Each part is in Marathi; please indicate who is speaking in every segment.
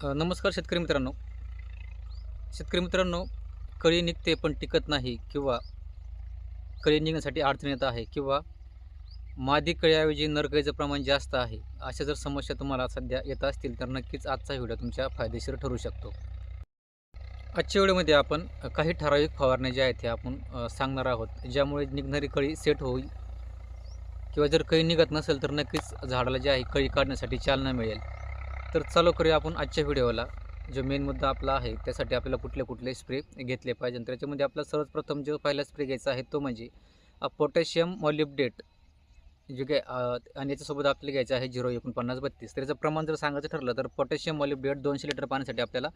Speaker 1: नमस्कार शेतकरी मित्रांनो, कळी निघते पण टिकत नाही किंवा कळी निघण्यासाठी अडचण येत आहे किंवा मादी कळीऐवजी नर कळीचं प्रमाण जास्त आहे. अशा जर समस्या तुम्हाला सध्या येत असतील तर नक्कीच आजचा व्हिडिओ तुमच्या फायदेशीर ठरू शकतो. आजच्या व्हिडिओमध्ये आपण काही ठराविक फवारण्या ज्या आहेत त्या आपण सांगणार आहोत, ज्यामुळे निघणारी कळी सेट होईल किंवा जर कळी निघत नसेल तर नक्कीच झाडाला जे आहे कळी काढण्यासाठी चालना मिळेल. तर चालू करूया आपण आजच्या व्हिडिओला. जो मेन मुद्दा आपला आहे त्यासाठी आपल्याला कुठले स्प्रे घेतले पाहिजे. त्याच्यामध्ये आपल्याला सर्वप्रथम जो पहिला स्प्रे घ्यायचा आहे तो म्हणजे पोटॅशियम मॉलिब्डेट, जे काय आणि याच्यासोबत आपल्याला घ्यायचं आहे 04932. त्याचं प्रमाण जर सांगायचं ठरलं तर पोटॅशियम मॉलिब्डेट 200 लिटर पाण्यासाठी आपल्याला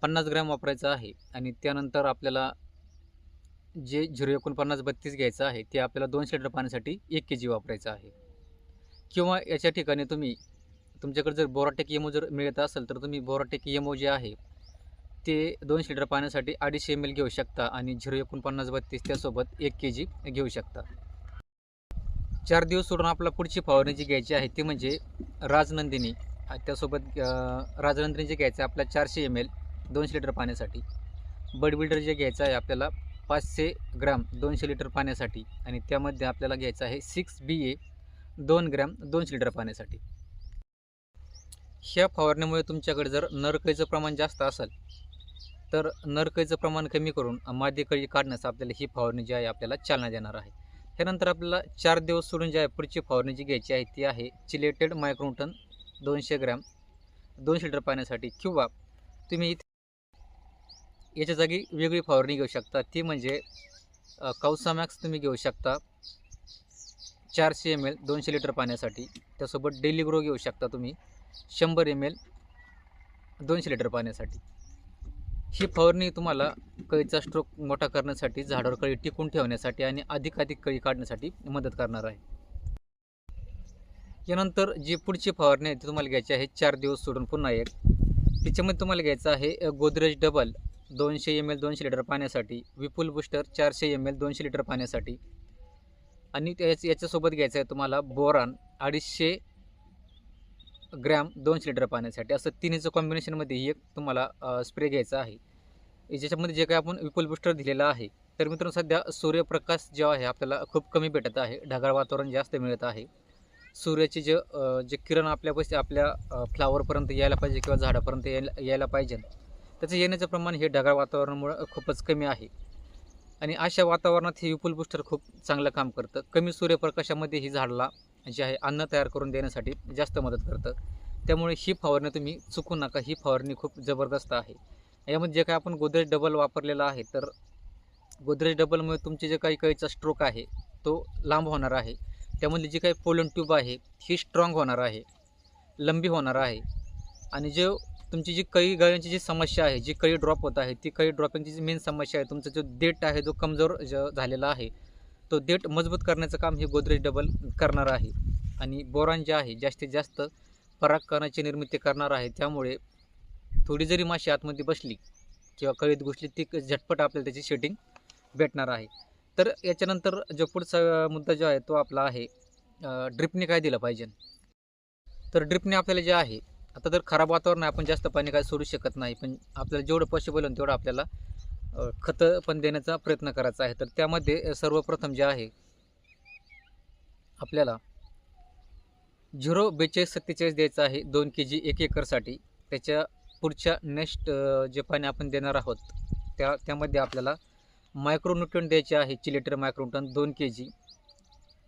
Speaker 1: 50 ग्रॅम वापरायचं आहे. आणि त्यानंतर आपल्याला जे 04932 घ्यायचं आहे ते आपल्याला 200 लिटर पाण्यासाठी 1 kg वापरायचं आहे. किंवा याच्या ठिकाणी तुमच्याकडे जर बोराटेक एमओ जर मिळत असेल तर तुम्ही बोराटेक एमओ जे आहे ते 200 लिटर पाण्यासाठी 250 ml घेऊ शकता आणि 04932 त्यासोबत 1 kg घेऊ शकता. 4 दिवस सोडून आपला पुढची फवारणी जी घ्यायची आहे ती म्हणजे राजनंदिनी. त्यासोबत राजनंदिनी जे घ्यायचं आहे आपल्याला 400 ml 200 लिटर पाण्यासाठी. बड बिल्डर जे घ्यायचं आहे आपल्याला 500 ग्रॅम 200 लिटर पाण्यासाठी. आणि त्यामध्ये आपल्याला घ्यायचं आहे 6BA 2 ग्रॅम 200 लिटर पाण्यासाठी. ह्या फवारणीमुळे तुमच्याकडे जर नरकळीचं प्रमाण जास्त असेल तर नरकळीचं प्रमाण कमी करून मादी कळी काढण्यास आपल्याला ही फवारणी जी आहे आपल्याला चालना देणार आहे. त्यानंतर आपल्याला 4 दिवस सोडून जी आहे पुढची फवारणी जी घ्यायची आहे ती आहे चिलेटेड मायक्रोन्यूटन 200 ग्रॅम 200 लिटर पाण्यासाठी. किंवा तुम्ही याच्या जागी वेगळी फवारणी घेऊ शकता, ती म्हणजे कौसामॅक्स तुम्ही घेऊ शकता 400 ml 200 लिटर पाण्यासाठी. त्यासोबत डेली ग्रो घेऊ शकता तुम्ही 100 ml 200 लिटर पाण्यासाठी. ही फवारणी तुम्हाला कळीचा स्ट्रोक मोठा करण्यासाठी, झाडावर कळी टिकून ठेवण्यासाठी आणि अधिकाधिक कळी काढण्यासाठी मदत करणार आहे. यानंतर जी पुढची फवारणी आहे ती तुम्हाला घ्यायची आहे 4 दिवस सोडून पुन्हा एक. तिच्यामध्ये तुम्हाला घ्यायचं आहे गोदरेज डबल 200 ml 200 लिटर पाण्यासाठी, विपुल बूस्टर 400 ml 200 लिटर पाण्यासाठी. आणि याच्यासोबत घ्यायचं आहे तुम्हाला बोरान 250 ग्रॅम 200 लिटर पाण्यासाठी. असं तिन्हीचं कॉम्बिनेशनमध्ये एक तुम्हाला स्प्रे घ्यायचा आहे. ज्याच्यामध्ये जे काही आपण विपुल बूस्टर दिलेला आहे. तर मित्रांनो, सध्या सूर्यप्रकाश जो आहे आपल्याला खूप कमी भेटत आहे, ढगाळ वातावरण जास्त मिळत आहे. सूर्याचे जे किरण आपल्या फ्लावरपर्यंत यायला पाहिजे किंवा झाडापर्यंत यायला पाहिजे, त्याचं येण्याचं प्रमाण हे ढगाळ वातावरणामुळं खूपच कमी आहे. आणि अशा वातावरणात हे विपुल बूस्टर खूप चांगलं काम करतं. कमी सूर्यप्रकाशामध्ये ही झाडाला जे आहे अन्न तयार करून देण्यासाठी जास्त मदत करतं. त्यामुळे ही फवारणी तुम्ही चुकू नका. ही फवारणी खूप जबरदस्त आहे. यामध्ये जे काही आपण गोदरेज डबल वापरलेला आहे, तर गोदरेज डबलमुळे तुमचे जे काही कळीचा स्ट्रोक आहे तो लांब होणार आहे. त्यामधली जी काही पोलन ट्यूब आहे ही स्ट्रॉंग होणार आहे, लंबी होणार आहे. आणि तुमची जी कळी गळण्याची जी समस्या आहे, जी कळी ड्रॉप होत आहे, ती कळी ड्रॉपिंगची जी मेन समस्या आहे, तुमचा जो देठ आहे जो कमजोर झालेला आहे, तो देठ मजबूत करण्याचं काम हे गोदरेज डबल करणार आहे. आणि बोरान जे आहे जास्तीत जास्त परागकणाची निर्मिती करणार आहे. त्यामुळे थोडी जरी माशी आतमध्ये बसली किंवा कळीत घुसली ती झटपट आपल्याला त्याची शेटिंग भेटणार आहे. तर याच्यानंतर जो पुढचा मुद्दा जो आहे तो आपला आहे ड्रिपने काय दिलं पाहिजे. तर ड्रिपने आपल्याला जे आहे, आता जर खराब वातावरण आहे, आपण जास्त पाणी काय सोडू शकत नाही, पण आपल्याला जेवढं पॉसिबल होईल तेवढं आपल्याला खतं पण देण्याचा प्रयत्न करायचा आहे. तर त्यामध्ये सर्वप्रथम जे आहे आपल्याला 04247 द्यायचं आहे 2 kg 1 एकरसाठी. त्याच्या पुढच्या नेक्स्ट जे पाणी आपण देणार आहोत त्यामध्ये आपल्याला मायक्रोन्यूट्रन द्यायचे आहे चिलेटेड मायक्रोन्यूट्रन 2 kg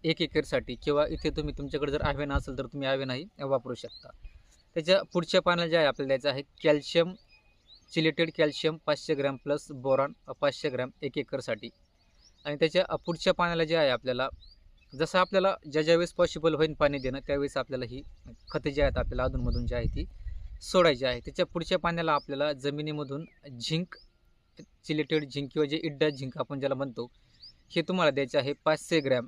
Speaker 1: 1 एकरसाठी. किंवा इथे तुमच्याकडे जर आवेना असेल तर तुम्ही आवेनाही वापरू शकता. त्याच्या पुढच्या पाण्याला जे आहे आपल्याला द्यायचं आहे calcium, chelated calcium 500 gram plus boron 500 gram 1 एकरसाठी. आणि त्याच्या पुढच्या पाण्याला जे आहे आपल्याला जसं आपल्याला ज्यावेळेस पॉसिबल होईल पाणी देणं त्यावेळेस आपल्याला ही खते जी आहेत आपल्याला अधूनमधून जी आहे ती सोडायची आहे. त्याच्या पुढच्या पाण्याला आपल्याला जमिनीमधून झिंक, चिलेटेड झिंक किंवा जे इड्डा झिंक आपण ज्याला म्हणतो, हे तुम्हाला द्यायचे आहे 500 ग्रॅम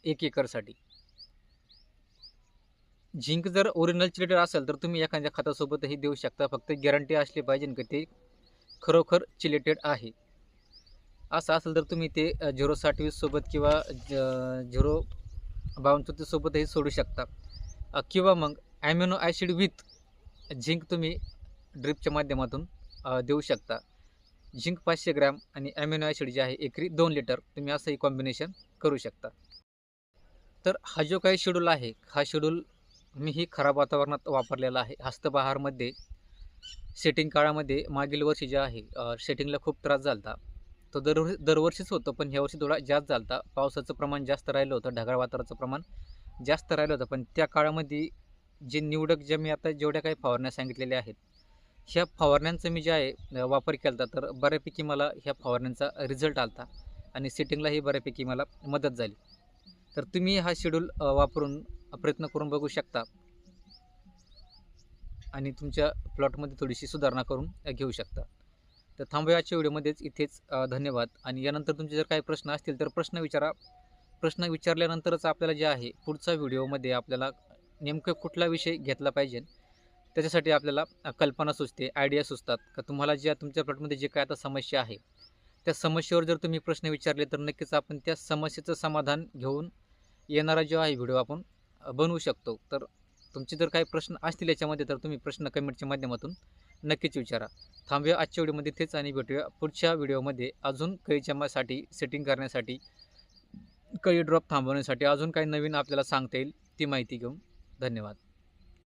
Speaker 1: 1 एकरसाठी. झिंक जर ओरिजिनल चिलेटेड असेल तर तुम्ही एखाद्या खतासोबतही देऊ शकता, फक्त गॅरंटी असली पाहिजे की ते खरोखर चिलेटेड आहे. असं असेल तर तुम्ही ते 027 सोबत किंवा 052 सोबतही सोडू शकता. किंवा मग ॲमिनो ॲसिड विथ झिंक तुम्ही ड्रिपच्या माध्यमातून देऊ शकता. झिंक 500 ग्रॅम आणि ॲमिनो ॲसिड जे आहे एकरी 2 लिटर तुम्ही असंही कॉम्बिनेशन करू शकता. तर हा जो काही शेड्यूल आहे, हा शेड्यूल मीही खराब वातावरणात वापरलेला आहे. हस्तबहारमध्ये सेटिंग काळामध्ये मागील वर्षी जे आहे सेटिंगला खूप त्रास झाला होता. तो दरवर्षीच होतो, पण ह्यावर्षी थोडा जास्त झाला होता. पावसाचं प्रमाण जास्त राहिलं होतं, ढगाळ वातावरणाचं प्रमाण जास्त राहिलं होतं. पण त्या काळामध्ये जे निवडक जे मी आता जेवढ्या काही फवारण्या सांगितलेल्या आहेत, ह्या फवारण्यांचा मी जे आहे वापर केला होता, तर बऱ्यापैकी मला ह्या फवारण्यांचा रिझल्ट आला होता आणि सेटिंगलाही बऱ्यापैकी मला मदत झाली. तर तुम्ही हा शेड्यूल वापरून प्रयत्न करून बघू शकता आणि तुमच्या प्लॉटमध्ये थोडीशी सुधारणा करून घेऊ शकता. तर थांबूया आजच्या व्हिडिओमध्येच इथेच. धन्यवाद. आणि यानंतर तुमचे जर काही प्रश्न असतील तर प्रश्न विचारा. प्रश्न विचारल्यानंतरच आपल्याला जे आहे पुढचा व्हिडिओमध्ये आपल्याला नेमकं कुठला विषय घेतला पाहिजे, त्याच्यासाठी आपल्याला कल्पना सुचते, आयडिया सुचतात का तुम्हाला ज्या तुमच्या प्लॉटमध्ये जे काय आता समस्या आहे, त्या समस्येवर जर तुम्ही प्रश्न विचारले तर नक्कीच आपण त्या समस्येचं समाधान घेऊन येणारा जो आहे व्हिडिओ आपण बनवू शकतो. तर तुमचे जर काही प्रश्न असतील याच्यामध्ये तर तुम्ही प्रश्न कमेंटच्या माध्यमातून नक्कीच विचारा. थांबूया आजच्या व्हिडिओमध्ये इथेच आणि भेटूया पुढच्या व्हिडिओमध्ये अजून कळीच्यासाठी सेटिंग करण्यासाठी, कळी ड्रॉप थांबवण्यासाठी अजून काही नवीन आपल्याला सांगता येईल ती माहिती घेऊन. धन्यवाद.